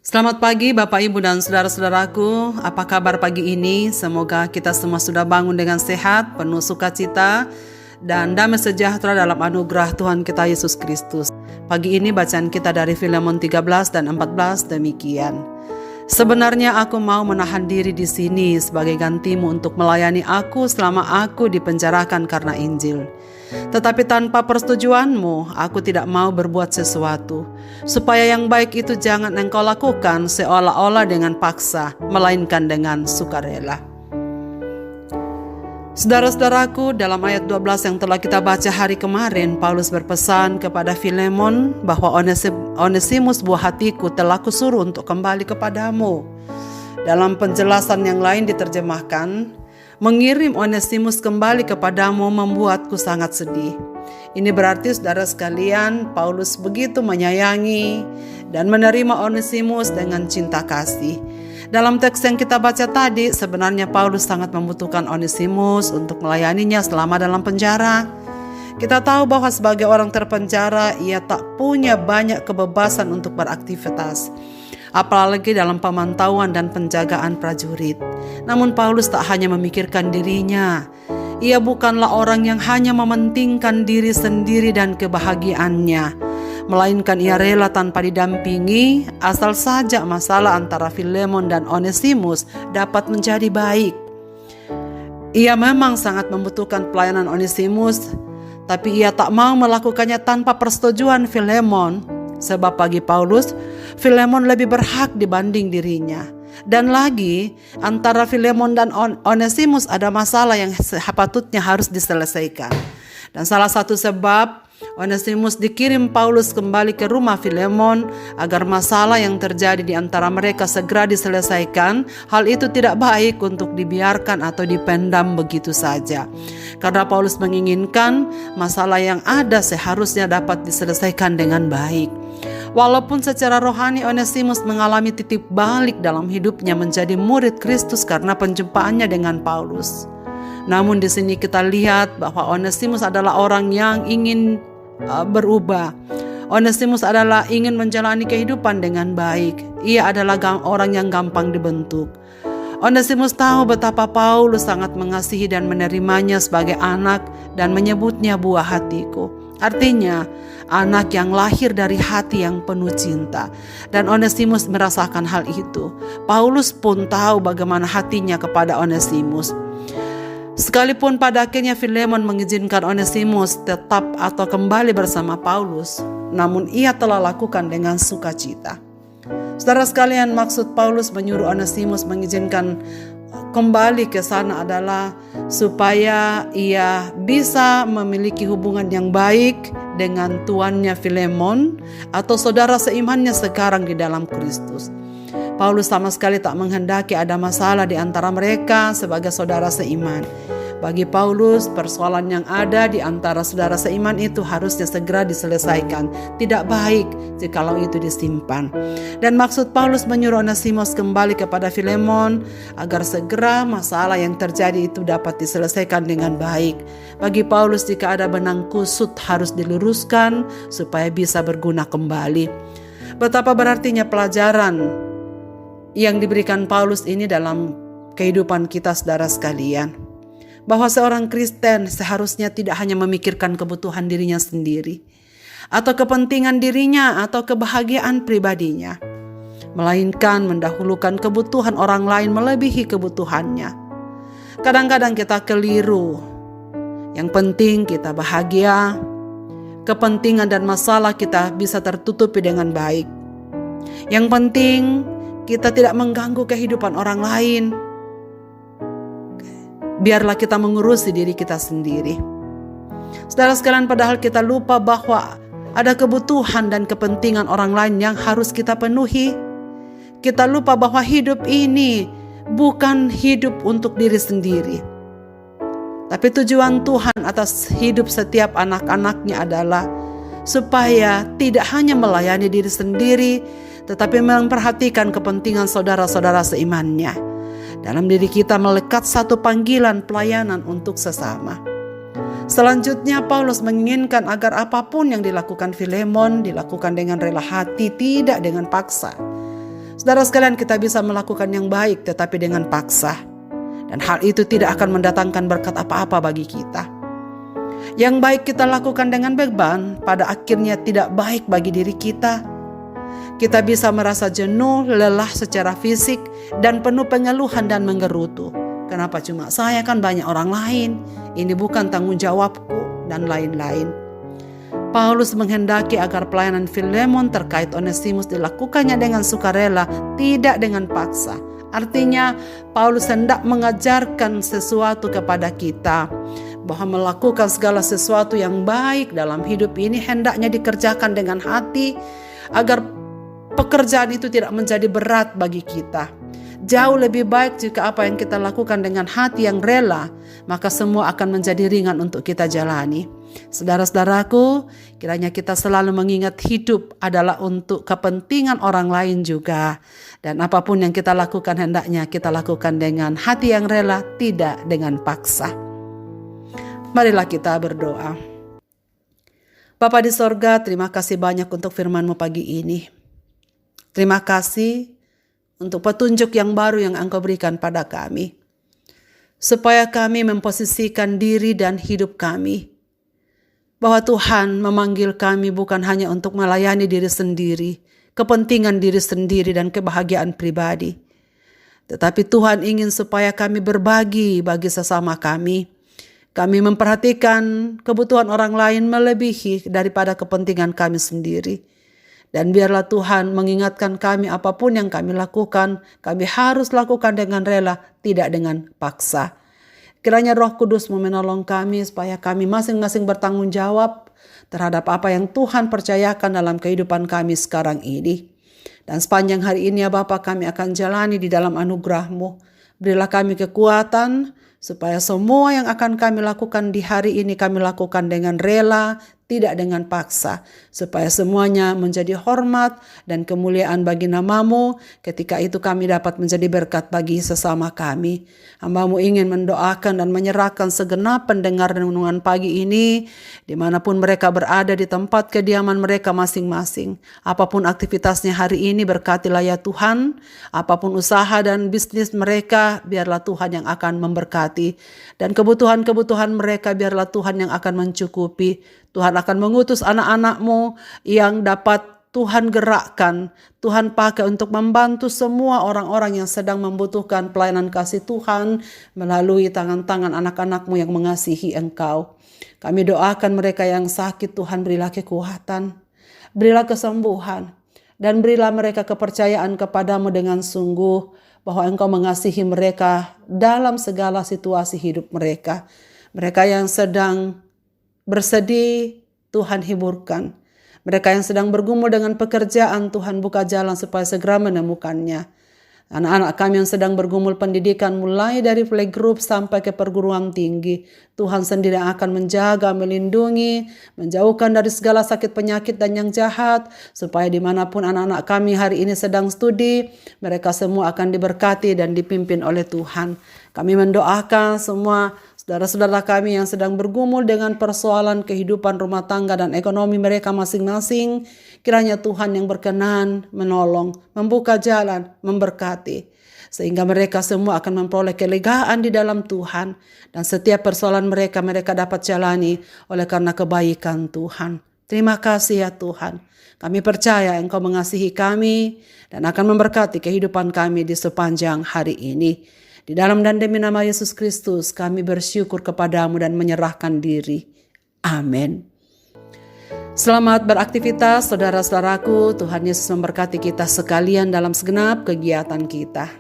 Selamat pagi Bapak Ibu dan saudara-saudaraku. Apa kabar pagi ini? Semoga kita semua sudah bangun dengan sehat, penuh sukacita dan damai sejahtera dalam anugerah Tuhan kita Yesus Kristus. Pagi ini bacaan kita dari Filemon 13 dan 14 demikian. Sebenarnya aku mau menahan diri di sini sebagai gantimu untuk melayani aku selama aku dipenjarakan karena Injil. Tetapi tanpa persetujuanmu, aku tidak mau berbuat sesuatu. Supaya yang baik itu jangan engkau lakukan seolah-olah dengan paksa, melainkan dengan sukarela. Saudara-saudaraku, dalam ayat 12 yang telah kita baca hari kemarin, Paulus berpesan kepada Filemon bahwa Onesimus buah hatiku telah kusuruh untuk kembali kepadamu. Dalam penjelasan yang lain diterjemahkan, mengirim Onesimus kembali kepadamu membuatku sangat sedih. Ini berarti saudara sekalian, Paulus begitu menyayangi dan menerima Onesimus dengan cinta kasih. Dalam teks yang kita baca tadi, sebenarnya Paulus sangat membutuhkan Onesimus untuk melayaninya selama dalam penjara. Kita tahu bahwa sebagai orang terpenjara, ia tak punya banyak kebebasan untuk beraktivitas, apalagi dalam pemantauan dan penjagaan prajurit. Namun Paulus tak hanya memikirkan dirinya. Ia bukanlah orang yang hanya mementingkan diri sendiri dan kebahagiaannya, melainkan ia rela tanpa didampingi asal saja masalah antara Filemon dan Onesimus dapat menjadi baik. Ia memang sangat membutuhkan pelayanan Onesimus, tapi ia tak mau melakukannya tanpa persetujuan Filemon. Sebab bagi Paulus, Filemon lebih berhak dibanding dirinya. Dan lagi, antara Filemon dan Onesimus ada masalah yang sepatutnya harus diselesaikan. Dan salah satu sebab Onesimus dikirim Paulus kembali ke rumah Filemon agar masalah yang terjadi di antara mereka segera diselesaikan. Hal itu tidak baik untuk dibiarkan atau dipendam begitu saja. Karena Paulus menginginkan masalah yang ada seharusnya dapat diselesaikan dengan baik. Walaupun secara rohani Onesimus mengalami titik balik dalam hidupnya menjadi murid Kristus karena penjumpaannya dengan Paulus. Namun di sini kita lihat bahwa Onesimus adalah orang yang ingin berubah. Onesimus adalah ingin menjalani kehidupan dengan baik. Ia adalah orang yang gampang dibentuk. Onesimus tahu betapa Paulus sangat mengasihi dan menerimanya sebagai anak dan menyebutnya buah hatiku. Artinya, anak yang lahir dari hati yang penuh cinta. Dan Onesimus merasakan hal itu. Paulus pun tahu bagaimana hatinya kepada Onesimus. Sekalipun pada akhirnya Filemon mengizinkan Onesimus tetap atau kembali bersama Paulus, namun ia telah lakukan dengan sukacita. Saudara sekalian, maksud Paulus menyuruh Onesimus mengizinkan kembali ke sana adalah supaya ia bisa memiliki hubungan yang baik dengan tuannya Filemon atau saudara seimannya sekarang di dalam Kristus. Paulus sama sekali tak menghendaki ada masalah di antara mereka sebagai saudara seiman. Bagi Paulus, persoalan yang ada di antara saudara seiman itu harusnya segera diselesaikan. Tidak baik jikalau itu disimpan. Dan maksud Paulus menyuruh Onesimus kembali kepada Filemon agar segera masalah yang terjadi itu dapat diselesaikan dengan baik. Bagi Paulus, jika ada benang kusut harus diluruskan supaya bisa berguna kembali. Betapa berartinya pelajaran yang diberikan Paulus ini dalam kehidupan kita, saudara sekalian. Bahwa seorang Kristen seharusnya tidak hanya memikirkan kebutuhan dirinya sendiri, atau kepentingan dirinya, atau kebahagiaan pribadinya, melainkan mendahulukan kebutuhan orang lain melebihi kebutuhannya. Kadang-kadang kita keliru. Yang penting kita bahagia, kepentingan dan masalah kita bisa tertutupi dengan baik. Yang penting kita tidak mengganggu kehidupan orang lain. Biarlah kita mengurusi diri kita sendiri. Saudara sekalian, padahal kita lupa bahwa ada kebutuhan dan kepentingan orang lain yang harus kita penuhi. Kita lupa bahwa hidup ini bukan hidup untuk diri sendiri. Tapi tujuan Tuhan atas hidup setiap anak-anaknya adalah supaya tidak hanya melayani diri sendiri, tetapi memperhatikan kepentingan saudara-saudara seimannya. Dalam diri kita melekat satu panggilan pelayanan untuk sesama. Selanjutnya Paulus menginginkan agar apapun yang dilakukan Filemon dilakukan dengan rela hati, tidak dengan paksa. Saudara sekalian, kita bisa melakukan yang baik tetapi dengan paksa. Dan hal itu tidak akan mendatangkan berkat apa-apa bagi kita. Yang baik kita lakukan dengan beban, pada akhirnya tidak baik bagi diri kita. Kita bisa merasa jenuh, lelah secara fisik, dan penuh pengeluhan dan menggerutu. Kenapa cuma saya, kan banyak orang lain? Ini bukan tanggung jawabku, dan lain-lain. Paulus menghendaki agar pelayanan Filemon terkait Onesimus dilakukannya dengan sukarela, tidak dengan paksa. Artinya, Paulus hendak mengajarkan sesuatu kepada kita, bahwa melakukan segala sesuatu yang baik dalam hidup ini hendaknya dikerjakan dengan hati, agar pekerjaan itu tidak menjadi berat bagi kita. Jauh lebih baik jika apa yang kita lakukan dengan hati yang rela, maka semua akan menjadi ringan untuk kita jalani. Saudara-saudaraku, kiranya kita selalu mengingat hidup adalah untuk kepentingan orang lain juga. Dan apapun yang kita lakukan hendaknya kita lakukan dengan hati yang rela, tidak dengan paksa. Marilah kita berdoa. Bapa di sorga, terima kasih banyak untuk firman-Mu pagi ini. Terima kasih untuk petunjuk yang baru yang Engkau berikan pada kami, supaya kami memposisikan diri dan hidup kami, bahwa Tuhan memanggil kami bukan hanya untuk melayani diri sendiri, kepentingan diri sendiri dan kebahagiaan pribadi, tetapi Tuhan ingin supaya kami berbagi bagi sesama kami. Kami memperhatikan kebutuhan orang lain melebihi daripada kepentingan kami sendiri. Dan biarlah Tuhan mengingatkan kami apapun yang kami lakukan, kami harus lakukan dengan rela, tidak dengan paksa. Kiranya Roh Kudus menolong kami supaya kami masing-masing bertanggung jawab terhadap apa yang Tuhan percayakan dalam kehidupan kami sekarang ini. Dan sepanjang hari ini ya Bapa, kami akan jalani di dalam anugerah-Mu. Berilah kami kekuatan supaya semua yang akan kami lakukan di hari ini kami lakukan dengan rela, tidak dengan paksa, supaya semuanya menjadi hormat dan kemuliaan bagi nama-Mu. Ketika itu kami dapat menjadi berkat bagi sesama kami. Hamba-Mu ingin mendoakan dan menyerahkan segenap pendengar renungan pagi ini, dimanapun mereka berada di tempat kediaman mereka masing-masing. Apapun aktivitasnya hari ini, berkatilah ya Tuhan. Apapun usaha dan bisnis mereka, biarlah Tuhan yang akan memberkati. Dan kebutuhan-kebutuhan mereka, biarlah Tuhan yang akan mencukupi. Tuhan akan mengutus anak-anak-Mu yang dapat Tuhan gerakkan, Tuhan pakai untuk membantu semua orang-orang yang sedang membutuhkan pelayanan kasih Tuhan melalui tangan-tangan anak-anak-Mu yang mengasihi Engkau. Kami doakan mereka yang sakit, Tuhan berilah kekuatan, berilah kesembuhan, dan berilah mereka kepercayaan kepadamu dengan sungguh bahwa Engkau mengasihi mereka dalam segala situasi hidup mereka. Mereka yang sedang bersedih, Tuhan hiburkan. Mereka yang sedang bergumul dengan pekerjaan, Tuhan buka jalan supaya segera menemukannya. Anak-anak kami yang sedang bergumul pendidikan mulai dari playgroup sampai ke perguruan tinggi, Tuhan sendiri akan menjaga, melindungi, menjauhkan dari segala sakit penyakit dan yang jahat, supaya dimanapun anak-anak kami hari ini sedang studi, mereka semua akan diberkati dan dipimpin oleh Tuhan. Kami mendoakan semua saudara-saudara kami yang sedang bergumul dengan persoalan kehidupan rumah tangga dan ekonomi mereka masing-masing. Kiranya Tuhan yang berkenan menolong, membuka jalan, memberkati. Sehingga mereka semua akan memperoleh kelegaan di dalam Tuhan. Dan setiap persoalan mereka dapat jalani oleh karena kebaikan Tuhan. Terima kasih ya Tuhan. Kami percaya Engkau mengasihi kami dan akan memberkati kehidupan kami di sepanjang hari ini. Di dalam dan demi nama Yesus Kristus kami bersyukur kepadamu dan menyerahkan diri. Amin. Selamat beraktivitas saudara-saudaraku. Tuhan Yesus memberkati kita sekalian dalam segenap kegiatan kita.